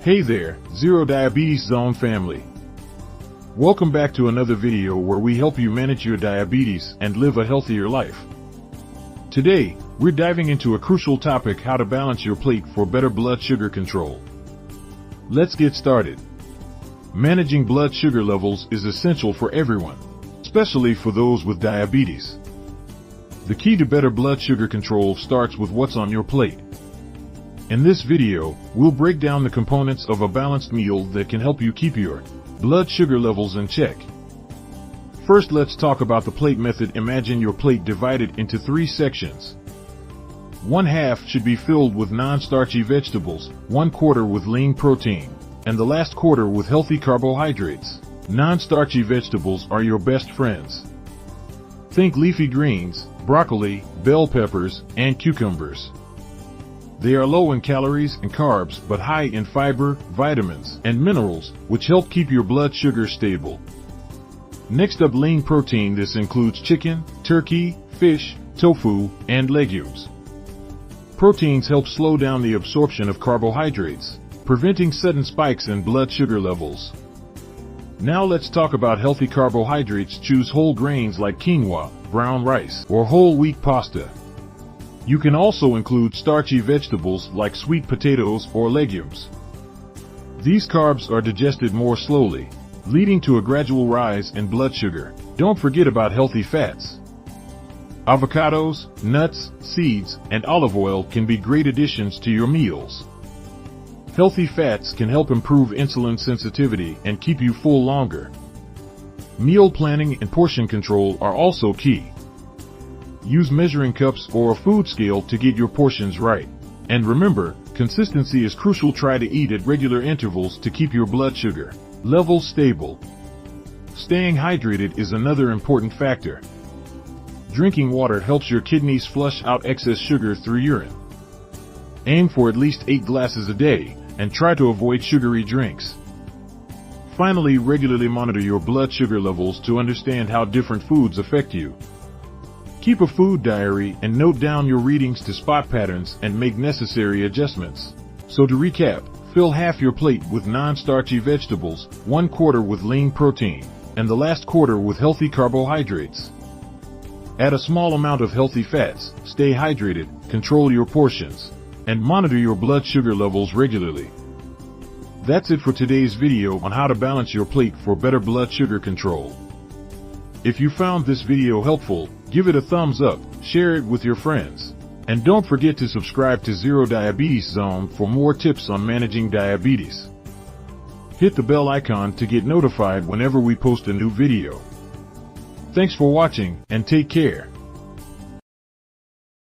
Hey there, ZeroDiabetes Zone family. Welcome back to another video where we help you manage your diabetes and live a healthier life. Today, we're diving into a crucial topic: how to balance your plate for better blood sugar control. Let's get started. Managing blood sugar levels is essential for everyone, especially for those with diabetes. The key to better blood sugar control starts with what's on your plate. In this video, we'll break down the components of a balanced meal that can help you keep your blood sugar levels in check. First, let's talk about the plate method. Imagine your plate divided into 3 sections. One half should be filled with non-starchy vegetables, 1/4 with lean protein, and the last quarter with healthy carbohydrates. Non-starchy vegetables are your best friends. Think leafy greens, broccoli, bell peppers, and cucumbers. They are low in calories and carbs, but high in fiber, vitamins, and minerals, which help keep your blood sugar stable. Next up, lean protein. This includes chicken, turkey, fish, tofu, and legumes. Proteins help slow down the absorption of carbohydrates, preventing sudden spikes in blood sugar levels. Now let's talk about healthy carbohydrates. Choose whole grains like quinoa, brown rice, or whole wheat pasta. You can also include starchy vegetables like sweet potatoes or legumes. These carbs are digested more slowly, leading to a gradual rise in blood sugar. Don't forget about healthy fats. Avocados, nuts, seeds, and olive oil can be great additions to your meals. Healthy fats can help improve insulin sensitivity and keep you full longer. Meal planning and portion control are also key. Use measuring cups or a food scale to get your portions right. And remember, consistency is crucial. Try to eat at regular intervals to keep your blood sugar levels stable. Staying hydrated is another important factor. Drinking water helps your kidneys flush out excess sugar through urine. Aim for at least 8 glasses a day, and try to avoid sugary drinks. Finally, regularly monitor your blood sugar levels to understand how different foods affect you. Keep a food diary and note down your readings to spot patterns and make necessary adjustments. So to recap, fill half your plate with non-starchy vegetables, 1/4 with lean protein, and the last quarter with healthy carbohydrates. Add a small amount of healthy fats, stay hydrated, control your portions, and monitor your blood sugar levels regularly. That's it for today's video on how to balance your plate for better blood sugar control. If you found this video helpful, give it a thumbs up, share it with your friends, and don't forget to subscribe to ZeroDiabetes Zone for more tips on managing diabetes. Hit the bell icon to get notified whenever we post a new video. Thanks for watching, and take care.